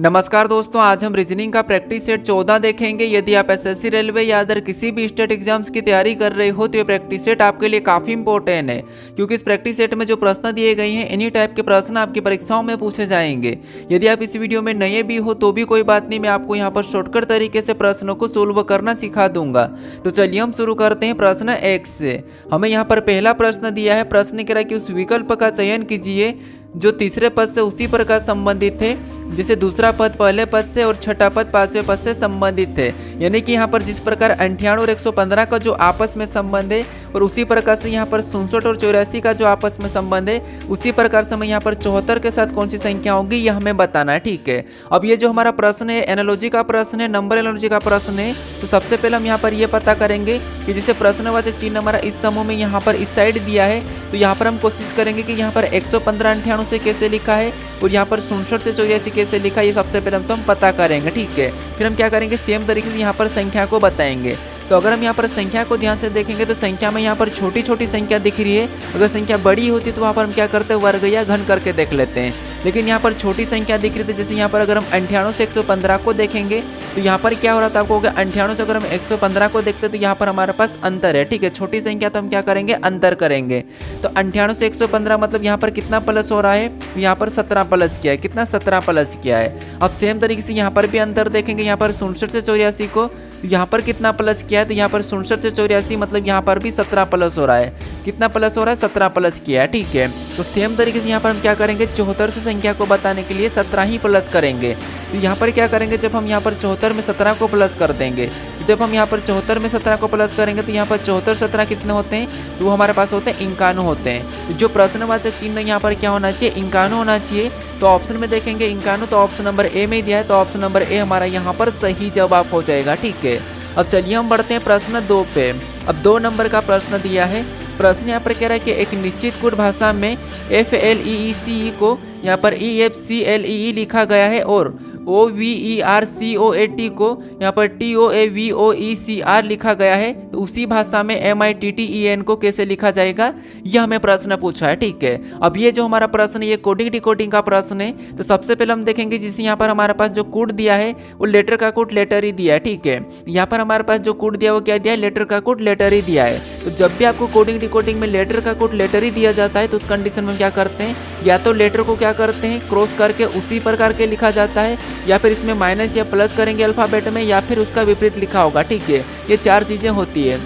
नमस्कार दोस्तों, आज हम रीजनिंग का प्रैक्टिस सेट 14 देखेंगे। यदि आप एसएससी, रेलवे या अदर किसी भी स्टेट एग्जाम्स की तैयारी कर रहे हो तो ये प्रैक्टिस सेट आपके लिए काफ़ी इंपॉर्टेंट है, क्योंकि इस प्रैक्टिस सेट में जो प्रश्न दिए गए हैं इन्हीं टाइप के प्रश्न आपकी परीक्षाओं में पूछे जाएंगे। यदि आप इस वीडियो में नए भी हो तो भी कोई बात नहीं, मैं आपको यहाँ पर शॉर्टकट तरीके से प्रश्नों को सोल्व करना सिखा दूंगा। तो चलिए हम शुरू करते हैं प्रश्न 1 से। हमें यहाँ पर पहला प्रश्न दिया है। प्रश्न कह रहा है कि उस विकल्प का चयन कीजिए जो तीसरे पद से उसी प्रकार संबंधित है जैसे दूसरा पद पहले पद से और छठा पद पांचवें पद से संबंधित है। यानी कि यहाँ पर जिस प्रकार 98 और 115 का जो आपस में संबंध है और उसी प्रकार से यहाँ पर 67 और 84 का जो आपस में संबंध है, उसी प्रकार से हमें यहाँ पर 74 के साथ कौन सी संख्या होगी यह हमें बताना है। ठीक है, अब ये जो हमारा प्रश्न है एनालॉजी का प्रश्न है, नंबर एनालॉजी का प्रश्न है। तो सबसे पहले हम यहाँ पर ये पता करेंगे कि जैसे प्रश्नवाचक चिन्ह हमारा इस समूह में यहाँ पर इस साइड दिया है, तो यहाँ पर हम कोशिश करेंगे कि यहाँ पर 115 98 से कैसे लिखा है और यहाँ पर 67 से 84 कैसे लिखा है, ये सबसे पहले हम पता करेंगे। ठीक है, फिर हम क्या करेंगे, सेम तरीके से यहाँ पर संख्या को बताएंगे। तो अगर हम यहाँ पर संख्या को ध्यान से देखेंगे तो संख्या में यहाँ पर छोटी छोटी संख्या दिख रही है। अगर संख्या बड़ी होती तो वहाँ पर हम क्या करते हैं, वर्ग या घन करके देख लेते हैं। लेकिन यहाँ पर छोटी संख्या दिख रही थी, जैसे यहाँ पर अगर हम 98 से 115 को देखेंगे तो यहाँ पर क्या हो रहा था आपको, 98 से अगर हम 115 को देखते तो यहाँ पर हमारे पास अंतर है। ठीक है, छोटी संख्या तो हम क्या करेंगे, अंतर करेंगे। तो 98 से 115 मतलब यहाँ पर कितना प्लस हो रहा है, यहाँ पर 17 प्लस किया है। कितना, 17 प्लस किया है। अब सेम तरीके से यहाँ पर भी अंतर देखेंगे, यहाँ पर 67 से 84 को यहाँ पर कितना प्लस किया है, तो यहाँ पर 67 से 84 मतलब यहाँ पर भी 17 प्लस हो रहा है। कितना प्लस हो रहा है, 17 प्लस किया है। ठीक है, तो सेम तरीके से यहाँ पर हम क्या करेंगे, 74 से संख्या को बताने के लिए 17 ही प्लस करेंगे। तो यहाँ पर क्या करेंगे, जब हम यहाँ पर 74 में 17 को प्लस कर देंगे, जब हम यहाँ पर 74 में 17 को प्लस करेंगे तो यहाँ पर 74 17 कितने होते हैं, तो वो हमारे पास होते हैं 51 होते हैं। तो जो प्रश्नवाचक चिन्ह यहाँ पर क्या होना चाहिए, 51 होना चाहिए। तो ऑप्शन में देखेंगे 51, तो ऑप्शन नंबर ए में दिया है, तो ऑप्शन नंबर ए हमारा यहाँ पर सही जवाब हो जाएगा। ठीक है, अब चलिए हम बढ़ते हैं प्रश्न 2 पे। अब 2 नंबर का प्रश्न दिया है। प्रश्न यहाँ पर कह रहा है कि एक निश्चित कोड भाषा में FLEECE को यहाँ पर EFCLEE लिखा गया है और OVERCOAT को यहाँ पर TOAVOECR लिखा गया है, तो उसी भाषा में MITTEN को कैसे लिखा जाएगा, यह हमें प्रश्न पूछा है। ठीक है, अब ये जो हमारा प्रश्न है ये कोडिंग डिकोडिंग का प्रश्न है। तो सबसे पहले हम देखेंगे जिसे यहाँ पर हमारे पास जो कोड दिया है वो लेटर का कोड लेटर ही दिया है। ठीक है, यहाँ पर हमारे पास जो कोड दिया है वो क्या दिया है, लेटर का कोड लेटर ही दिया है। तो जब भी आपको कोडिंग डिकोडिंग में लेटर का कोड लेटर ही दिया जाता है तो उस कंडीशन में क्या करते हैं, या तो लेटर को क्या करते हैं, क्रॉस करके उसी प्रकार के लिखा जाता है, या फिर इसमें माइनस या प्लस करेंगे अल्फाबेट में, या फिर उसका विपरीत लिखा होगा। ठीक है, ये 4 चीज़ें होती है।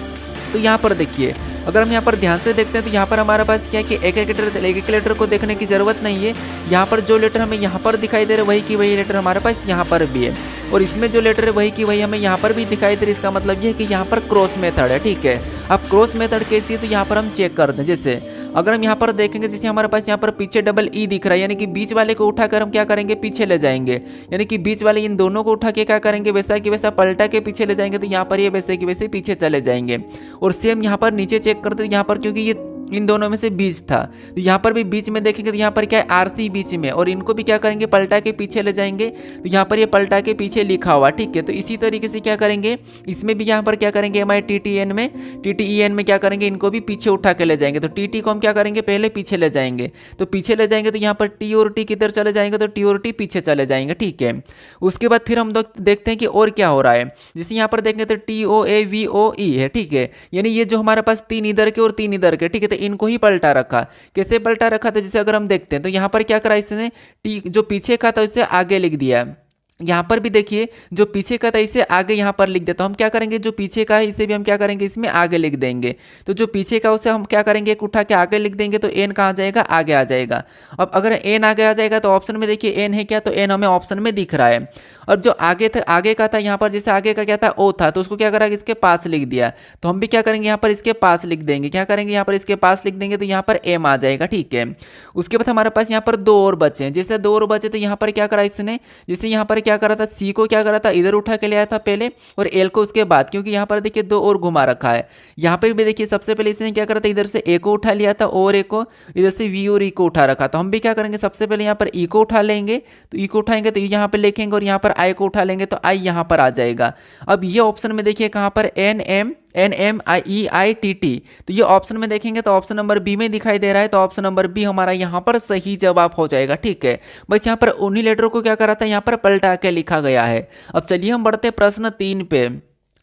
तो यहाँ पर देखिए, अगर हम यहाँ पर ध्यान से देखते हैं तो यहाँ पर हमारे पास क्या है कि एक एक लेटर को देखने की ज़रूरत नहीं है। यहाँ पर जो लेटर हमें यहाँ पर दिखाई दे रहा है वही की वही लेटर हमारे पास यहाँ पर भी है, और इसमें जो लेटर है वही की वही हमें यहाँ पर भी दिखाई दे रही है। इसका मतलब ये है कि यहाँ पर क्रॉस मेथड है। ठीक है, अब क्रॉस मेथड कैसी है तो यहाँ पर हम चेक कर दें। जैसे अगर हम यहाँ पर देखेंगे, जैसे हमारे पास यहाँ पर पीछे डबल ई दिख रहा है, यानी कि बीच वाले को उठाकर हम क्या करेंगे, पीछे ले जाएंगे। यानी कि बीच वाले इन दोनों को उठा के क्या करेंगे, वैसा कि वैसा पलटा के पीछे ले जाएंगे, तो यहाँ पर ये वैसे कि वैसे पीछे चले जाएंगे। और सेम यहाँ पर नीचे चेक करते हैं, यहाँ पर क्योंकि ये इन दोनों में से बीच था तो यहाँ पर भी बीच में देखेंगे तो यहाँ पर क्या है, RC बीच में, और इनको भी क्या करेंगे, पलटा के पीछे ले जाएंगे। तो यहाँ पर ये पलटा के पीछे लिखा हुआ। ठीक है, तो इसी तरीके से क्या करेंगे, इसमें भी यहाँ पर क्या करेंगे, TTEN में क्या करेंगे, इनको भी पीछे उठा के ले जाएंगे। तो TT को हम क्या करेंगे, पहले पीछे ले जाएंगे। तो पीछे ले जाएंगे तो यहाँ पर T और T किधर चले जाएंगे, तो T और T पीछे चले जाएंगे। ठीक है, उसके बाद फिर हम देखते हैं कि और क्या हो रहा है। जैसे यहाँ पर देखेंगे तो TOAVOE है। ठीक है, यानी ये जो हमारे पास 3 इधर के और 3 इधर के, ठीक है, तो इनको ही पलटा रखा। कैसे पलटा रखा था, जैसे अगर हम देखते हैं तो यहाँ पर क्या करा, इसने टी जो पीछे का था इसे आगे लिख दिया। यहाँ पर भी देखिए जो पीछे का था इसे आगे यहाँ पर लिख देता। तो हम क्या करेंगे, जो पीछे का है इसे भी हम क्या करेंगे, इसमें आगे लिख देंगे। तो जो पीछे का उसे हम क्या करेंगे, एक उठा के आगे लिख देंगे, तो एन कहाँ जाएगा, आगे आ जाएगा। अब अगर एन आगे आ जाएगा तो ऑप्शन में देखिए एन है क्या, तो एन हमें ऑप्शन में दिख रहा है। और जो आगे था, आगे का था, यहाँ पर जैसे आगे का क्या था, ओ था, तो उसको क्या करा, इसके पास लिख दिया। तो हम भी क्या करेंगे, यहाँ पर इसके पास लिख देंगे। क्या करेंगे, यहाँ पर इसके पास लिख देंगे, तो यहाँ पर एम आ जाएगा। ठीक है, उसके बाद हमारे पास यहाँ पर 2 और बचे हैं। जैसे 2 और बचे तो यहाँ पर क्या करा इसने, जैसे यहाँ पर क्या करा था, सी को क्या करा था, इधर उठा के ले आया था पहले, और एल को उसके बाद, क्योंकि यहाँ पर देखिए 2 और घुमा रखा है। यहाँ पर भी देखिए सबसे पहले इसने क्या करा था, इधर से ए को उठा लिया था और ए को, इधर से वी और ई को उठा रखा। तो हम भी क्या करेंगे, सबसे पहले यहाँ पर ई को उठा लेंगे, तो ई को उठाएंगे तो यहाँ पर लिखेंगे, और यहाँ पर आई को उठा लेंगे तो आई यहाँ पर आ जाएगा। अब ये ऑप्शन में देखिए कहाँ पर NM NMEITT। तो ये ऑप्शन में देखेंगे तो ऑप्शन नंबर बी में दिखाई दे रहा है, तो ऑप्शन नंबर बी हमारा यहाँ पर सही जवाब हो जाएगा। ठीक है, बस यहाँ पर उन्हीं लेटरों को क्या करा था, यहाँ पर पलटा के लिखा गया है। अब चलिए हम बढ़ते प्रश्न 3 पे।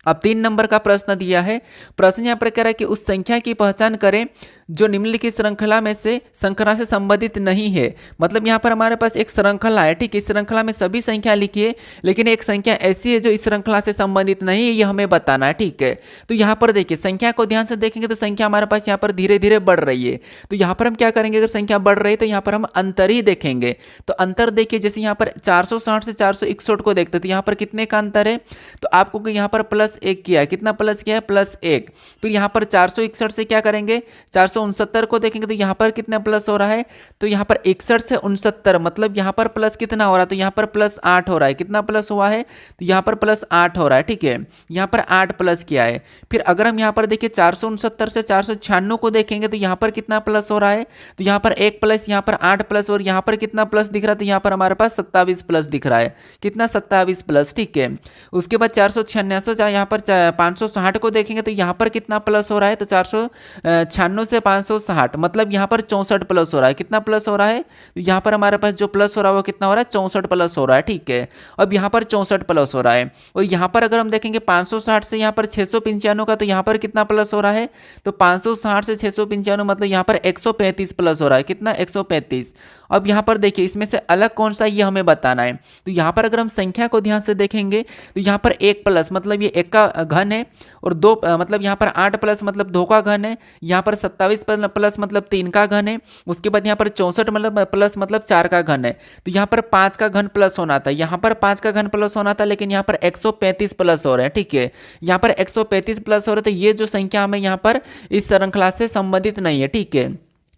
अब 3 नंबर का प्रश्न दिया है। प्रश्न यहाँ पर कह रहा है कि उस संख्या की पहचान करें जो निम्नलिखित श्रृंखला में से श्रृंखला से संबंधित नहीं है। मतलब यहाँ पर हमारे पास एक श्रृंखला है, ठीक है, इस श्रृंखला में सभी संख्या लिखिए, लेकिन एक संख्या ऐसी है जो इस श्रृंखला से संबंधित नहीं है, ये हमें बताना है। ठीक है, तो यहाँ पर देखिए संख्या को ध्यान से देखेंगे तो संख्या हमारे पास यहाँ पर धीरे धीरे बढ़ रही है। तो यहाँ पर हम क्या करेंगे, अगर संख्या बढ़ रही है तो यहाँ पर हम अंतर ही देखेंगे। तो अंतर देखिए, जैसे यहाँ पर 460 से 461 को देखते तो यहाँ पर कितने का अंतर है, तो आपको यहाँ पर +1 किया है, कितना प्लस किया है, +1। फिर यहाँ पर 461 से क्या करेंगे, 469 को देखेंगे तो यहाँ पर कितना प्लस हो रहा है, तो यहाँ पर 61 से 69, मतलब यहाँ पर प्लस कितना हो रहा है, तो यहाँ पर +8 हो रहा है। कितना प्लस हुआ है, तो यहाँ पर +8 हो रहा है। ठीक है, यहाँ पर 8 प्लस किया है। फिर अगर हम यहाँ पर देखिए 469 से 496 को देखेंगे तो यहाँ पर कितना प्लस हो रहा है, तो यहाँ पर 1 प्लस, यहाँ पर 8 प्लस, और यहाँ पर कितना प्लस दिख रहा है, तो यहाँ पर हमारे पास 27 प्लस दिख रहा है। कितना, 27 प्लस। ठीक है, उसके बाद 496 यहाँ पर 560 को देखेंगे तो यहाँ पर कितना प्लस हो रहा है, तो 496 से 560, मतलब यहाँ पर 64 प्लस हो रहा है। कितना प्लस हो रहा है, तो यहाँ पर हमारे पास जो प्लस हो रहा है वो कितना हो रहा है, 64 प्लस हो रहा है। ठीक है, अब यहाँ पर 64 प्लस हो रहा है। और यहाँ पर अगर हम देखेंगे 560 से यहाँ पर 695 का, तो यहाँ पर कितना प्लस हो रहा है, तो 560 से 695 मतलब यहाँ पर 135 प्लस हो रहा है। कितना, 135। अब यहाँ पर देखिए इसमें से अलग कौन सा, ये हमें बताना है। तो यहाँ पर अगर हम संख्या को ध्यान से देखेंगे तो यहाँ पर 1 प्लस मतलब ये 1 का घन है, और 2 मतलब यहाँ पर 8 प्लस मतलब 2 का घन है, यहाँ पर 27 प्लस मतलब 3 का घन है, उसके बाद यहाँ पर 64 मतलब प्लस मतलब 4 का घन है। तो यहाँ पर 5 का घन प्लस होना था, यहाँ पर 5 का घन प्लस होना था, लेकिन यहाँ पर 135 प्लस हो रहे हैं। ठीक है, यहाँ पर 135 प्लस हो रहे, तो ये जो संख्या हमें यहाँ पर इस श्रृंखला से संबंधित नहीं है। ठीक है,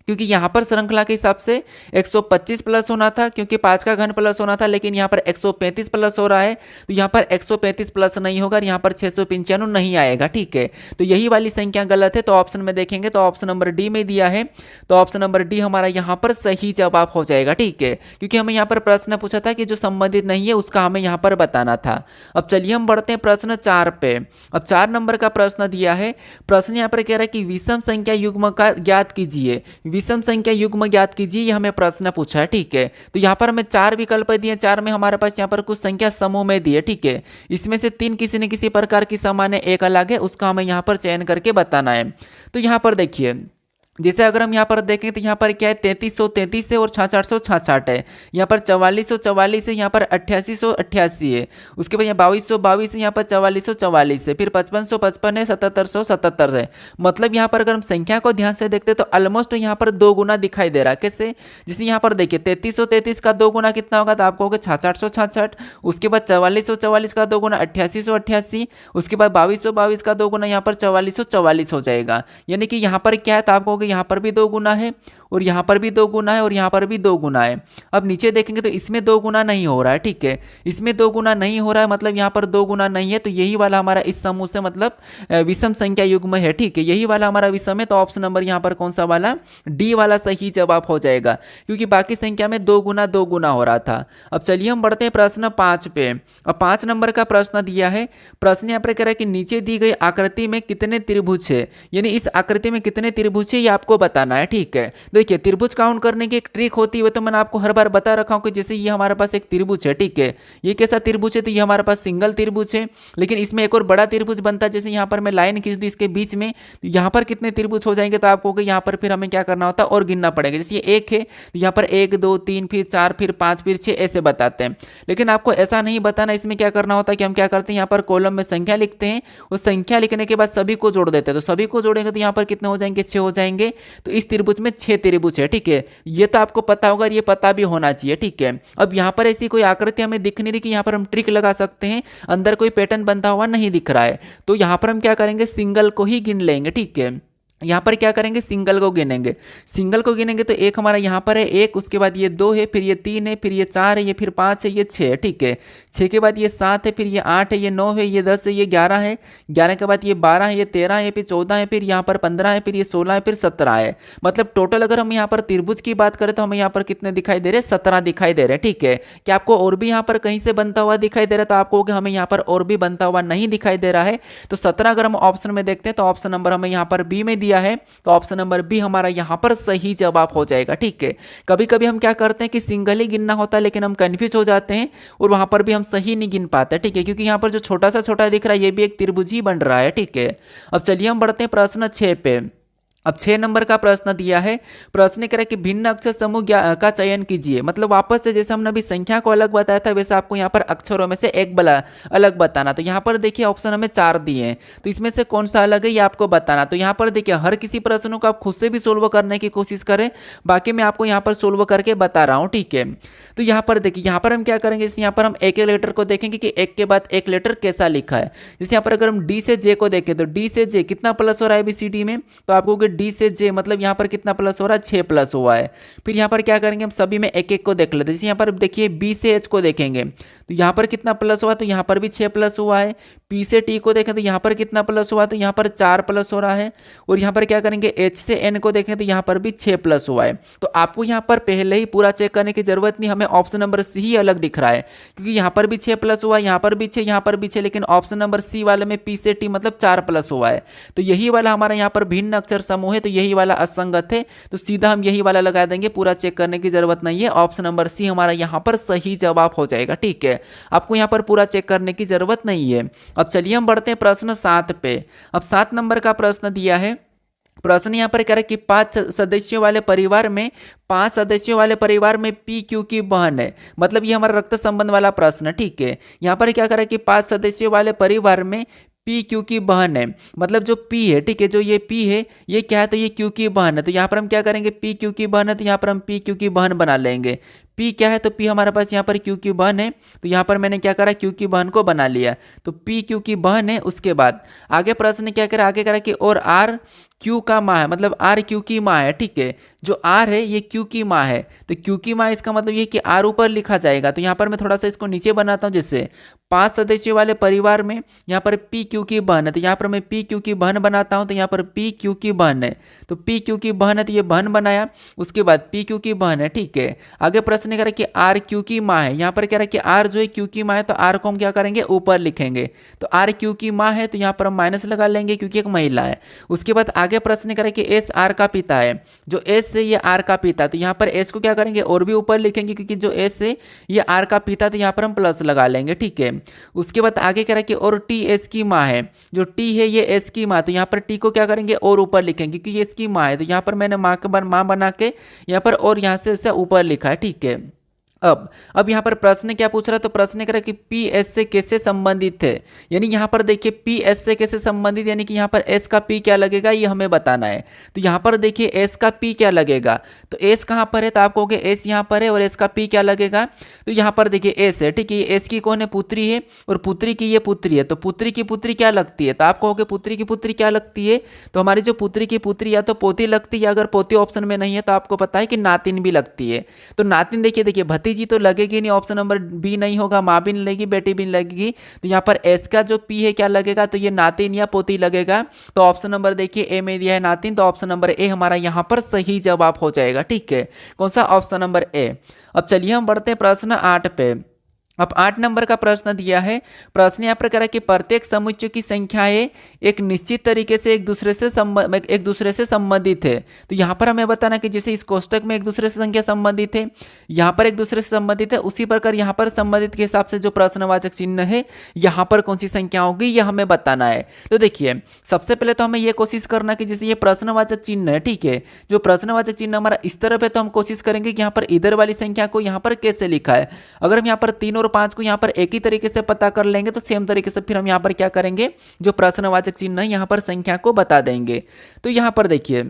क्योंकि यहाँ पर श्रृंखला के हिसाब से 125 प्लस होना था, क्योंकि 5 का घन प्लस होना था, लेकिन यहाँ पर 135 प्लस हो रहा है, तो यहाँ पर 135 प्लस नहीं होगा, यहाँ पर 695 नहीं आएगा। ठीक है, तो यही वाली संख्या गलत है। तो ऑप्शन में देखेंगे तो ऑप्शन नंबर डी में दिया है, तो ऑप्शन नंबर डी हमारा यहाँ पर सही जवाब हो जाएगा। ठीक है, क्योंकि हमें यहाँ पर प्रश्न पूछा था कि जो संबंधित नहीं है उसका हमें यहाँ पर बताना था। अब चलिए हम बढ़ते हैं प्रश्न 4 पे। अब 4 नंबर का प्रश्न दिया है। प्रश्न यहाँ पर कह रहा है कि विषम संख्या युग्म का ज्ञात कीजिए, विषम संख्या युग्म ज्ञात कीजिए, ये हमें प्रश्न पूछा है। ठीक है, तो यहाँ पर हमें 4 विकल्प दिए, 4 में हमारे पास यहाँ पर कुछ संख्या समूह में दिए। ठीक है, इसमें से 3 किसी न किसी प्रकार की समान है, एक अलग है, उसका हमें यहाँ पर चयन करके बताना है। तो यहाँ पर देखिए, जैसे अगर हम यहाँ पर देखें तो यहाँ पर क्या है, 3333 है और 6666 है, यहाँ पर 4444 है, यहाँ पर 8888 है, उसके बाद यहाँ 2222 है, यहाँ पर 4444 है, फिर 5555 है, 7777 है। मतलब यहाँ पर अगर हम संख्या को ध्यान से देखते तो ऑलमोस्ट यहाँ पर 2 गुना दिखाई दे रहा है। कैसे, जैसे यहाँ पर देखिए 3333 का 2 गुना कितना होगा, तो आपको होगा 6666, उसके बाद 4444 का 2 गुना 8888, उसके बाद 2222 का 2 गुना यहाँ पर 4444 हो जाएगा। यानी कि यहाँ पर क्या है, तो आपको यहाँ पर भी 2 गुना है और यहाँ पर भी 2 गुना है और यहाँ पर भी 2 गुना है। अब नीचे देखेंगे तो इसमें 2 गुना नहीं हो रहा है। ठीक है, इसमें 2 गुना नहीं हो रहा है, मतलब यहाँ पर 2 गुना नहीं है, तो यही वाला हमारा इस समूह से मतलब विषम संख्या युग्म है। ठीक है, यही वाला हमारा विषम है, तो ऑप्शन नंबर यहाँ पर कौन सा वाला, डी वाला सही जवाब हो जाएगा, क्योंकि बाकी संख्या में 2 गुना हो रहा था। अब चलिए हम बढ़ते हैं प्रश्न 5 पे। अब 5 नंबर का प्रश्न दिया है। प्रश्न यहाँ पर कह रहा है कि नीचे दी गई आकृति में कितने त्रिभुज है, यानी इस आकृति में कितने त्रिभुज है ये आपको बताना है। ठीक है, देखिए त्रिभुज काउंट करने की एक ट्रिक होती है, तो मैंने आपको हर बार बता रखा हूं कि जैसे ये हमारे पास एक त्रिभुज है। ठीक है, ये कैसा त्रिभुज है, तो ये हमारे पास सिंगल त्रिभुज है, लेकिन इसमें एक और बड़ा त्रिभुज बनता है। जैसे यहाँ पर मैं लाइन खींच दूं इसके बीच में, तो यहाँ पर कितने त्रिभुज हो जाएंगे, तो आपको यहाँ पर फिर हमें क्या करना होता है और गिनना पड़ेगा। जैसे ये 1 है तो यहाँ पर 1 2 3 फिर 4 फिर 5 फिर 6 ऐसे बताते हैं, लेकिन आपको ऐसा नहीं बताना। इसमें क्या करना होता है कि हम क्या करते हैं, यहाँ पर कॉलम में संख्या लिखते हैं, उस संख्या लिखने के बाद सभी को जोड़ देते हैं, तो सभी को जोड़ेंगे तो यहाँ पर कितने हो जाएंगे, 6 हो जाएंगे। तो इस त्रिभुज में 6 त्रिभुज है। ठीक है, ये तो आपको पता होगा, ये पता भी होना चाहिए। ठीक है, अब यहाँ पर ऐसी कोई आकृति हमें दिख नहीं रही कि यहाँ पर हम ट्रिक लगा सकते हैं, अंदर कोई पैटर्न बनता हुआ नहीं दिख रहा है, तो यहाँ पर हम क्या करेंगे, सिंगल को ही गिन लेंगे। ठीक है, यहाँ पर क्या करेंगे, सिंगल को गिनेंगे। सिंगल को गिनेंगे तो एक हमारा यहाँ पर है एक, उसके बाद ये 2 है, फिर ये 3 है, फिर ये 4 है, ये फिर 5 है, ये 6 है। ठीक है, 6 के बाद ये 7 है, फिर ये 8 है, ये 9 है, ये 10 है, ये 11 है, 11 के बाद ये 12 है, ये 13 है, फिर 14 है, फिर यहाँ पर 15 है, फिर ये 16 है, फिर 17 है। मतलब टोटल अगर हम यहाँ पर त्रिभुज की बात करें तो हमें यहाँ पर कितने दिखाई दे रहे हैं, 17 दिखाई दे रहे हैं। ठीक है, क्या आपको और भी यहाँ पर कहीं से बनता हुआ दिखाई दे रहा है? तो आपको हमें यहाँ पर और भी बनता हुआ नहीं दिखाई दे रहा है। तो 17 अगर हम ऑप्शन में देखते हैं तो ऑप्शन नंबर हमें यहाँ पर बी में दिया है, तो ऑप्शन नंबर बी हमारा यहां पर सही जवाब हो जाएगा। ठीक है, कभी कभी हम क्या करते हैं कि सिंगल ही गिनना होता है, लेकिन हम कंफ्यूज हो जाते हैं और वहां पर भी हम सही नहीं गिन पाते। ठीक है, क्योंकि यहां पर जो छोटा सा छोटा दिख रहा है ये भी एक त्रिभुज ही बन रहा है। ठीक है, अब चलिए हम बढ़ते हैं प्रश्न 6 पे। अब 6 नंबर का प्रश्न दिया है। प्रश्न कह रहा है कि भिन्न अक्षर समूह का चयन कीजिए। मतलब वापस से जैसे हमने अभी संख्या को अलग बताया था वैसे आपको यहाँ पर अक्षरों में से एक अलग बताना। तो यहाँ पर देखिए ऑप्शन हमें 4 दिए हैं, तो इसमें से कौन सा अलग है ये आपको बताना। तो यहाँ पर देखिए हर किसी प्रश्नों को आप खुद से भी सोल्व करने की कोशिश करें, बाकी मैं आपको यहाँ पर सोल्व करके बता रहा हूँ। ठीक है, तो यहाँ पर देखिए यहाँ पर हम क्या करेंगे, यहाँ पर हम एक लेटर को देखेंगे कि एक के बाद एक लेटर कैसा लिखा है। जैसे यहाँ पर अगर हम डी से जे को देखें तो डी से जे कितना प्लस हो रहा है ABCD में, तो आपको डी से जे मतलब यहाँ पर कितना प्लस हो रहा है, 6 प्लस हुआ है। फिर यहाँ पर क्या करेंगे हम सभी में एक एक को देख लेते हैं। जैसे यहाँ पर देखिए बी से एच को देखेंगे तो यहाँ पर कितना प्लस हुआ, तो यहाँ पर भी 6 प्लस हुआ है। पी से टी को देखें तो यहाँ पर कितना प्लस हुआ, तो यहाँ पर 4 प्लस हो रहा है। और यहाँ पर क्या करेंगे एच से एन को देखें तो यहाँ पर भी 6 प्लस हुआ है। तो आपको यहाँ पर पहले ही पूरा चेक करने की जरूरत नहीं, हमें ऑप्शन नंबर सी ही अलग दिख रहा है, क्योंकि यहाँ पर भी 6 प्लस हुआ, यहाँ पर भी 6, यहाँ पर भी 6, लेकिन ऑप्शन नंबर सी वाले में पी से टी मतलब 4 प्लस हुआ है। तो यही वाला हमारा यहाँ पर भिन्न अक्षर समूह है, तो यही वाला असंगत है, तो सीधा हम यही वाला लगा देंगे, पूरा चेक करने की जरूरत नहीं है। ऑप्शन नंबर सी हमारा यहाँ पर सही जवाब हो जाएगा। ठीक है, आपको यहाँ पर पूरा चेक करने की जरूरत नहीं है। अब चलिए हम बढ़ते हैं प्रश्न 7 पे। अब 7 नंबर का प्रश्न दिया है। प्रश्न यहाँ पर कह रहा है कि 5 सदस्यों वाले परिवार में 5 सदस्यों वाले परिवार में पी क्यू की बहन है। मतलब ये हमारा रक्त संबंध वाला प्रश्न। ठीक है, यहाँ पर क्या कर रहा है कि 5 सदस्यों वाले परिवार में पी क्यू की बहन है। मतलब जो पी है, ठीक है, जो ये पी है ये क्या है, तो ये क्यू की बहन है। तो यहाँ पर हम क्या करेंगे, पी क्यू की बहन है तो यहाँ पर हम पी क्यू की बहन बना लेंगे। पी क्या है, तो पी हमारे पास यहाँ पर क्यू की बहन है, तो यहाँ पर मैंने क्या करा, क्यू की बहन को बना लिया। तो पी क्यू की बहन है। उसके बाद आगे प्रश्न क्या करा, आगे करा कि और आर क्यू का माँ है। मतलब आर क्यू की माँ है। ठीक है, जो आर है ये क्यू की माँ है, तो क्यू की माँ इसका मतलब ये कि आर ऊपर लिखा जाएगा। तो यहाँ पर मैं थोड़ा सा इसको नीचे बनाता हूँ, जिससे 5 सदस्यों वाले परिवार में यहाँ पर पी क्यू की बहन है, तो यहाँ पर मैं पी क्यू की बहन बनाता हूँ। तो यहाँ पर पी क्यू की बहन है, तो पी क्यू की बहन है, तो ये बहन बनाया। उसके बाद पी क्यू की बहन है। ठीक है, आगे प्रश्न कह रहा है कि आर क्यू की माँ है। यहाँ पर कह रहा है कि आर जो है क्यू की माँ है, तो आर को हम क्या करेंगे, ऊपर लिखेंगे। तो आर क्यू की माँ है, तो यहाँ पर हम माइनस लगा लेंगे क्योंकि एक महिला है। उसके बाद आगे प्रश्न करें कि एस आर का पिता है। जो एस है ये आर का पिता, तो यहाँ पर एस को क्या करेंगे और भी ऊपर लिखेंगे, क्योंकि जो एस है ये आर का पिता, तो यहाँ पर हम प्लस लगा लेंगे। ठीक है, उसके बाद आगे कह रहा है कि और टी एस की माँ है। जो टी है ये एस की माँ, तो यहाँ पर टी को क्या करेंगे और ऊपर लिखेंगे, क्योंकि ये एस की माँ है। तो यहाँ पर मैंने माँ बना के यहाँ पर और यहाँ से ऊपर लिखा है। ठीक है, अब यहाँ पर प्रश्न क्या पूछ रहा है, तो प्रश्न कह रहा है कि पी एस से कैसे संबंधित है। यानी यहाँ पर देखिए पी एस से कैसे संबंधित, यानी कि यहाँ पर एस का पी क्या लगेगा ये हमें बताना है। तो यहाँ पर देखिए एस का पी क्या लगेगा, तो एस कहाँ पर है, तो आप कहोगे एस यहाँ पर है, और एस का पी क्या लगेगा, तो यहाँ पर देखिए एस है। ठीक है, एस की कौन है, पुत्री है, और पुत्री की ये पुत्री है। तो पुत्री की पुत्री क्या लगती है, तो आप कहोगे पुत्री की पुत्री क्या लगती है, तो हमारी जो पुत्री की पुत्री या तो पोती लगती है, अगर पोती ऑप्शन में नहीं है तो आपको पता है कि नातिन भी लगती है। तो नातिन देखिए भतीजी तो लगेगी नहीं, ऑप्शन नंबर बी नहीं होगा, माँ भी नहीं लगेगी, बेटी भी नहीं लगेगी। तो यहाँ पर एस का जो पी है क्या लगेगा, तो ये नातिन या पोती लगेगा। तो ऑप्शन नंबर देखिए ए में दिया है नातिन, तो ऑप्शन नंबर ए हमारा यहाँ पर सही जवाब हो जाएगा। ठीक है, कौन सा, ऑप्शन नंबर ए। अब चलिए हम बढ़ते हैं प्रश्न 8 पे। अब 8 नंबर का प्रश्न दिया है। प्रश्न यहाँ पर कह रहा है कि प्रत्येक समुच्चय की संख्याएं एक निश्चित तरीके से एक दूसरे से संबंधित है। तो यहाँ पर हमें बताना कि जैसे इस कोष्टक में एक दूसरे से संख्या संबंधित है, यहाँ पर एक दूसरे से संबंधित है, उसी प्रकार यहाँ पर संबंधित के हिसाब से जो प्रश्नवाचक चिन्ह है यहाँ पर कौन सी संख्या होगी यह हमें बताना है। तो देखिए सबसे पहले तो हमें यह कोशिश करना कि जैसे ये प्रश्नवाचक चिन्ह है, ठीक है, जो प्रश्नवाचक चिन्ह हमारा इस तरफ है, तो हम कोशिश करेंगे कि यहाँ पर इधर वाली संख्या को यहाँ पर कैसे लिखा है। अगर हम यहाँ पर 3 और 5 को यहाँ पर एक ही तरीके से पता कर लेंगे तो सेम तरीके से फिर हम यहाँ पर क्या करेंगे, जो प्रश्नवाचक चिन्ह है यहाँ पर संख्या को बता देंगे। तो यहाँ पर देखिए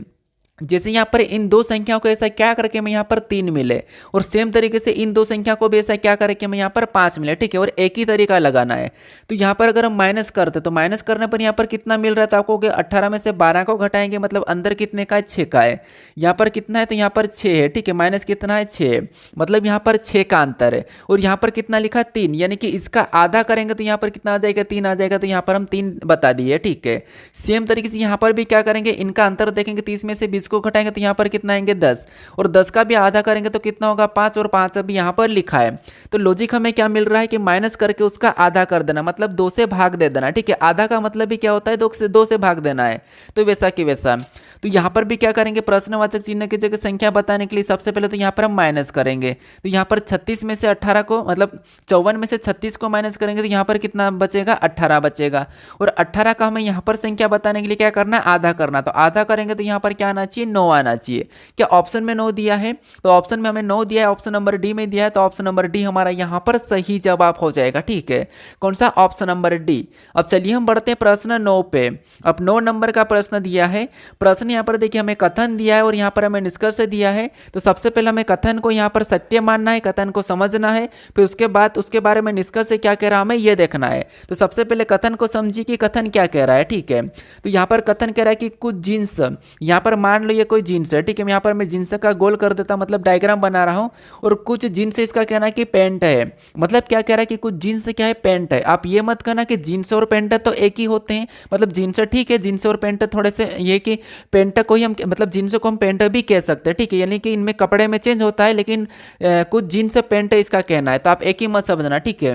जैसे यहाँ पर इन दो संख्याओं को ऐसा क्या करके मैं यहाँ पर 3 मिले, और सेम तरीके से इन दो संख्या को भी ऐसा क्या करके मैं यहाँ पर 5 मिले, ठीक है। और एक ही तरीका लगाना है। तो यहाँ पर अगर हम माइनस करते तो माइनस करने पर यहाँ पर कितना मिल रहा है, तो आपको 18 में से 12 को घटाएंगे, मतलब अंदर कितने का है, 6 का है। यहाँ पर कितना है, तो यहाँ पर 6 है, ठीक है। माइनस कितना है, 6 है, मतलब यहाँ पर 6 का अंतर है। और यहाँ पर कितना लिखा, 3, यानी कि इसका आधा करेंगे तो यहाँ पर कितना आ जाएगा, 3 आ जाएगा। तो यहाँ पर हम 3 बता दिए, ठीक है। सेम तरीके से यहाँ पर भी क्या करेंगे, इनका अंतर देखेंगे, 30 में से 20 को घटाएंगे तो यहाँ पर कितना आएंगे, 10, और 10 का भी आधा करेंगे तो कितना होगा, 5, और 5 अभी यहाँ पर लिखा है। तो लॉजिक हमें क्या मिल रहा है कि माइनस करके उसका आधा कर देना, मतलब 2 से भाग दे देना, ठीक है। आधा का मतलब भी क्या होता है, 2 से भाग देना है। तो वैसा कि वैसा। तो यहाँ पर भी क्या करेंगे, प्रश्नवाचक चिन्ह की जगह संख्या बताने के लिए सबसे पहले तो यहाँ पर हम माइनस करेंगे। तो यहाँ पर 36 में से 18 को, मतलब 54 में से 36 को माइनस करेंगे तो यहाँ पर कितना बचेगा, 18 बचेगा। और 18 का हमें यहाँ पर संख्या बताने के लिए क्या करना है, आधा करना। तो आधा करेंगे तो यहाँ पर क्या आना चाहिए, 9 आना चाहिए। क्या ऑप्शन में 9 दिया है, तो ऑप्शन में हमें 9 दिया है, ऑप्शन नंबर डी में दिया है, तो ऑप्शन नंबर डी हमारा यहाँ पर सही जवाब हो जाएगा, ठीक है। कौन सा, ऑप्शन नंबर डी। अब चलिए हम बढ़ते हैं प्रश्न 9 पे। अब 9 नंबर का प्रश्न दिया है। प्रश्न यहाँ पर देखिए हमें कथन दिया है और यहाँ पर हमें निष्कर्ष दिया है। तो सबसे पहले हमें कथन को यहाँ पर सत्य मानना है, कथन को समझना है, फिर उसके बाद उसके बारे में निष्कर्ष से क्या कह रहा है हमें ये देखना है। तो सबसे पहले कथन को समझिए कि कथन क्या कह रहा है, ठीक है। तो यहाँ पर कथन कह रहा है कि कुछ जींस, यहाँ पर मान लो ये कोई जींस है, ठीक है। यहाँ पर मैं जींस का गोल कर देता, मतलब डायग्राम बना रहा हूँ। और कुछ जींस इसका कहना है कि पैंट है, मतलब क्या कह रहा है कि कुछ जींस क्या है, पैंट है। आप ये मत कहना कि जींस और पैंट तो एक ही होते हैं, मतलब जींस ठीक है, जींस और पैंट थोड़े से ये कि पैंट को ही हम, मतलब जींस को हम पैंट भी कह सकते हैं, ठीक है। यानी कि इनमें कपड़े में चेंज होता है, लेकिन कुछ जींस पैंट है इसका कहना है। तो आप एक ही मत समझना, ठीक है।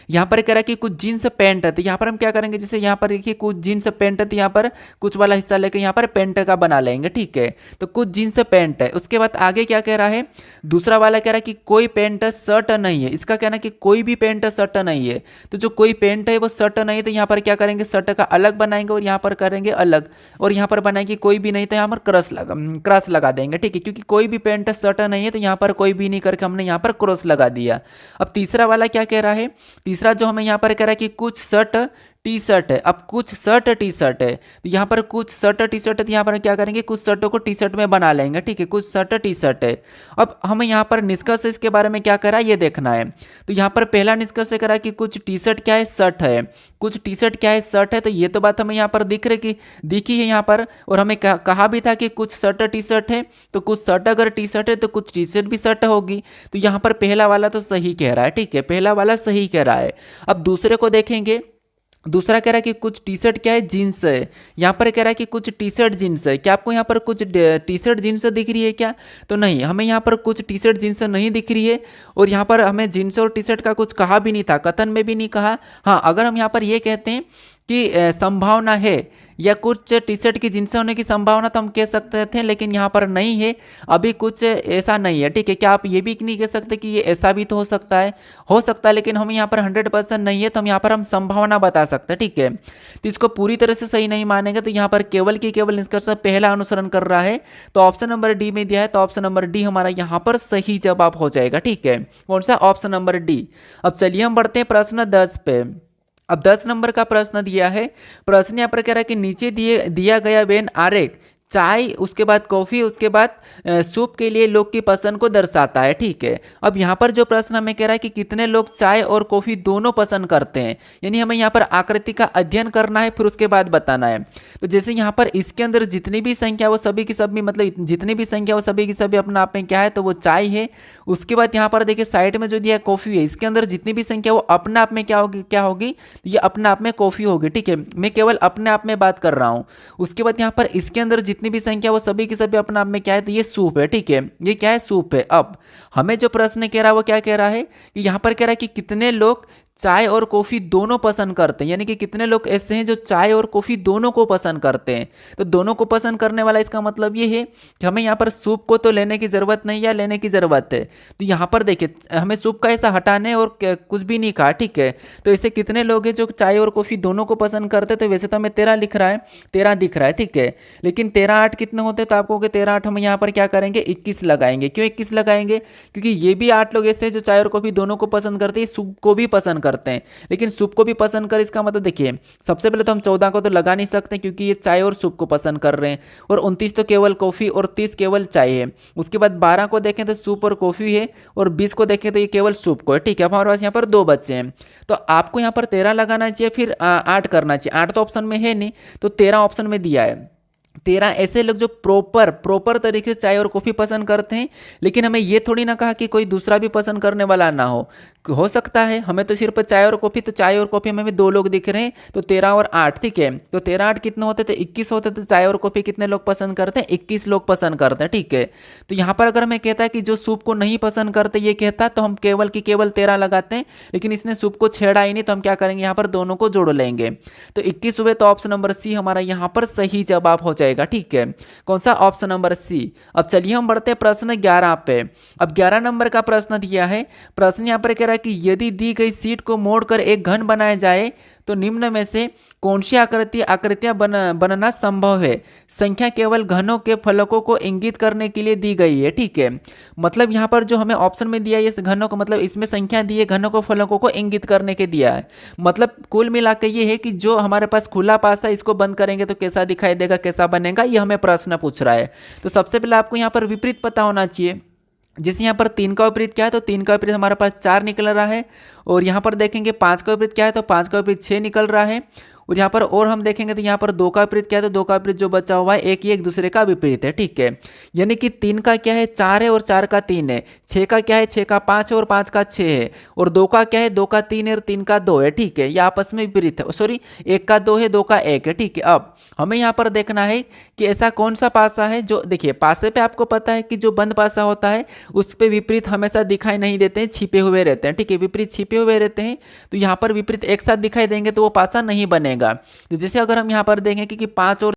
यहाँ पर कह रहा है कि कुछ जीन्स पेंट है, तो यहाँ पर हम क्या करेंगे, जैसे यहाँ पर देखिए कुछ जीन्स पेंट है, तो यहाँ पर कुछ वाला हिस्सा लेकर यहाँ पर पेंट का बना लेंगे, ठीक है। तो कुछ जीन्स पेंट है। उसके बाद आगे क्या कह रहा है, दूसरा वाला कह रहा है कि कोई पेंट शर्ट नहीं है। इसका कहना है कि कोई भी पेंट शर्ट नहीं है। तो जो कोई पेंट है वो शर्ट नहीं है, तो यहाँ पर क्या करेंगे, शर्ट का अलग बनाएंगे और यहाँ पर करेंगे अलग, और यहाँ पर बनाएंगे कोई भी नहीं, तो यहाँ पर क्रॉस लगा देंगे, ठीक है। क्योंकि कोई भी पेंट शर्ट नहीं है, तो यहाँ पर कोई भी नहीं करके हमने यहाँ पर क्रॉस लगा दिया। अब तीसरा वाला क्या कह रहा है, तीसरा जो हमें यहाँ पर कह रहा है कि कुछ शर्ट टी शर्ट है। अब कुछ शर्ट टी शर्ट है, तो यहाँ पर कुछ शर्ट टी शर्ट है, तो यहाँ पर क्या करेंगे, कुछ शर्टों को टी शर्ट में बना लेंगे, ठीक है। कुछ शर्ट टी शर्ट है। अब हमें यहाँ पर निष्कर्ष इसके बारे में क्या करा ये देखना है। तो यहाँ पर पहला निष्कर्ष करा कि कुछ टी शर्ट क्या है, शर्ट है। कुछ टी शर्ट क्या है, शर्ट है। तो ये तो बात हमें यहाँ पर दिखी है यहाँ पर, और हमें कहा भी था कि कुछ शर्ट टी शर्ट है। तो कुछ शर्ट अगर टी शर्ट है तो कुछ टी शर्ट भी शर्ट होगी। तो यहाँ पर पहला वाला तो सही कह रहा है, ठीक है, पहला वाला सही कह रहा है। अब दूसरे को देखेंगे। दूसरा कह रहा है कि कुछ टी शर्ट क्या है, जीन्स है। यहाँ पर कह रहा है कि कुछ टी शर्ट जीन्स है। क्या आपको यहाँ पर कुछ टी शर्ट जीन्स दिख रही है क्या, तो नहीं, हमें यहाँ पर कुछ टी शर्ट जीन्स नहीं दिख रही है। और यहाँ पर हमें जीन्स और टी शर्ट का कुछ कहा भी नहीं था, कथन में भी नहीं कहा। हाँ, अगर हम यहाँ पर ये कहते हैं कि संभावना है या कुछ टी शर्ट की जींस होने की संभावना, तो हम कह सकते थे, लेकिन यहाँ पर नहीं है, अभी कुछ ऐसा नहीं है, ठीक है। क्या आप ये भी नहीं कह सकते कि ये ऐसा भी तो हो सकता है, लेकिन हम यहाँ पर 100% नहीं है, तो हम यहाँ पर हम संभावना बता सकते हैं, ठीक है। तो इसको पूरी तरह से सही नहीं मानेंगे, तो यहाँ पर केवल की केवल निष्कर्ष पहला अनुसरण कर रहा है। तो ऑप्शन नंबर डी में दिया है, तो ऑप्शन नंबर डी हमारा यहाँ पर सही जवाब हो जाएगा, ठीक है। कौन सा, ऑप्शन नंबर डी। अब चलिए हम बढ़ते हैं प्रश्न 10 पे। अब 10 नंबर का प्रश्न दिया है। प्रश्न यहाँ पर कह रहा है कि नीचे दिया गया वेन आरेख चाय, उसके बाद कॉफ़ी, उसके बाद सूप के लिए लोग की पसंद को दर्शाता है, ठीक है। अब यहाँ पर जो प्रश्न हमें कह रहा है कि कितने लोग चाय और कॉफ़ी दोनों पसंद करते हैं, यानी हमें यहाँ पर आकृति का अध्ययन करना है, फिर उसके बाद बताना है। तो जैसे यहाँ पर इसके अंदर जितनी भी संख्या वो सभी की सभी, मतलब जितनी भी संख्या वो सभी की सभी अपना आप में क्या है, तो वो चाय है। उसके बाद यहाँ पर देखिए साइड में जो दिया है कॉफ़ी है, इसके अंदर जितनी भी संख्या वो अपने आप में क्या होगी, ये अपने आप में कॉफ़ी होगी, ठीक है। मैं केवल अपने आप में बात कर रहा हूँ। उसके बाद यहाँ पर इसके अंदर जितनी भी संख्या वो सभी की सभी अपने आप में क्या है, तो ये सूप है, ठीक है। ये क्या है, सूप है। अब हमें जो प्रश्न कह रहा है वो क्या कह रहा है कि यहाँ पर कह रहा है कि कितने लोग चाय और कॉफ़ी दोनों पसंद करते हैं, यानी कि कितने लोग ऐसे हैं जो चाय और कॉफ़ी दोनों को पसंद करते हैं। तो दोनों को पसंद करने वाला, इसका मतलब ये है कि हमें यहाँ पर सूप को तो लेने की ज़रूरत नहीं या लेने की ज़रूरत है। तो यहाँ पर देखिए हमें सूप का ऐसा हटाने और कुछ भी नहीं कहा, ठीक है। तो ऐसे कितने लोग हैं जो चाय और कॉफ़ी दोनों को पसंद करते हैं, तो वैसे तो हमें 13 लिख रहा है, 13 दिख रहा है, ठीक है। लेकिन 13 8 कितने होते हैं, तो आपको 13 8 हम यहाँ पर क्या करेंगे, 21 लगाएंगे। क्यों 21 लगाएंगे, क्योंकि ये भी 8 लोग ऐसे हैं जो चाय और कॉफ़ी दोनों को पसंद करते हैं, सूप को भी पसंद करते हैं, लेकिन सूप को भी पसंद कर इसका मतलब देखिए सबसे पहले तो हम 14 को तो लगा नहीं सकते क्योंकि ये चाय और सूप को पसंद कर रहे हैं, और 29 तो केवल कॉफ़ी और 30 केवल चाय है। उसके बाद 12 को देखें तो सूप और कॉफ़ी है, और 20 को देखें तो ये केवल सूप को है। ठीक है, अब हमारे पास यहाँ पर 2 बच्चे हैं, तो आपको यहाँ पर 13 लगाना चाहिए, फिर 8 करना चाहिए। 8 तो ऑप्शन में है नहीं, तो 13 ऑप्शन में दिया है। 13 ऐसे लोग जो प्रॉपर तरीके से चाय और कॉफ़ी पसंद करते हैं, लेकिन हमें ये थोड़ी ना कहा कि कोई दूसरा भी पसंद करने वाला ना हो सकता है। हमें तो सिर्फ चाय और कॉफ़ी, तो चाय और कॉफ़ी में भी 2 लोग दिख रहे हैं, तो 13 और 8। ठीक है, तो 13 8 कितने होते थे? 21 होते। तो चाय और कॉफ़ी कितने लोग पसंद करते हैं? 21 लोग पसंद करते हैं। ठीक है, तो यहाँ पर अगर हमें कहता है कि जो सूप को नहीं पसंद करते ये कहता, तो हम केवल 13 लगाते हैं, लेकिन इसने सूप को छेड़ा ही नहीं, तो हम क्या करेंगे यहाँ पर दोनों को जोड़ लेंगे। तो 21 हुए, तो ऑप्शन नंबर सी हमारा यहाँ पर सही जवाब हो जाएगा। ठीक है, कौन सा? Option number C. अब चलिए हम बढ़ते हैं प्रश्न 11 पे। अब 11 नंबर का प्रश्न दिया है। प्रश्न यहाँ पर कह रहा है कि यदि दी गई शीट को मोड़कर एक घन बनाया जाए तो निम्न में से कौन सी आकृतियां बनना संभव है? संख्या केवल घनों के फलकों को इंगित करने के लिए दी गई है। ठीक है, मतलब यहाँ पर जो हमें ऑप्शन में दिया है इस घनों को, मतलब इसमें संख्या दी है, घनों को फलकों को इंगित करने के दिया है। मतलब कुल मिला के ये है कि जो हमारे पास खुला पासा है इसको बंद करेंगे तो कैसा दिखाई देगा, कैसा बनेगा, ये हमें प्रश्न पूछ रहा है। तो सबसे पहले आपको यहाँ पर विपरीत पता होना चाहिए। जैसे यहाँ पर 3 का विपरीत क्या है, तो 3 का विपरीत हमारे पास 4 निकल रहा है, और यहाँ पर देखेंगे 5 का विपरीत क्या है, तो 5 का विपरीत 6 निकल रहा है, और यहाँ पर और हम देखेंगे तो यहाँ पर 2 का विपरीत क्या है, तो 2 का विपरीत जो बचा हुआ है एक ही एक दूसरे का विपरीत है। ठीक है, यानी कि 3 का क्या है, 4 है, और 4 का 3 है। 6 का क्या है, 6 का 5 है, और 5 का 6 है, और 2 का क्या है, 2 का 3 है, और 3 का 2 है। ठीक है, ये आपस में विपरीत है, सॉरी 1 का 2 है, 2 का 1 है। ठीक है, अब हमें यहाँ पर देखना है कि ऐसा कौन सा पासा है जो, देखिए पासे पे आपको पता है कि जो बंद पासा होता है उस पर विपरीत हमेशा दिखाई नहीं देते हैं, छिपे हुए रहते हैं। ठीक है, विपरीत छिपे हुए रहते हैं, तो यहाँ पर विपरीत एक साथ दिखाई देंगे तो वो पासा नहीं बनेगा। तो जैसे अगर हम यहाँ पर देखें कि 5 और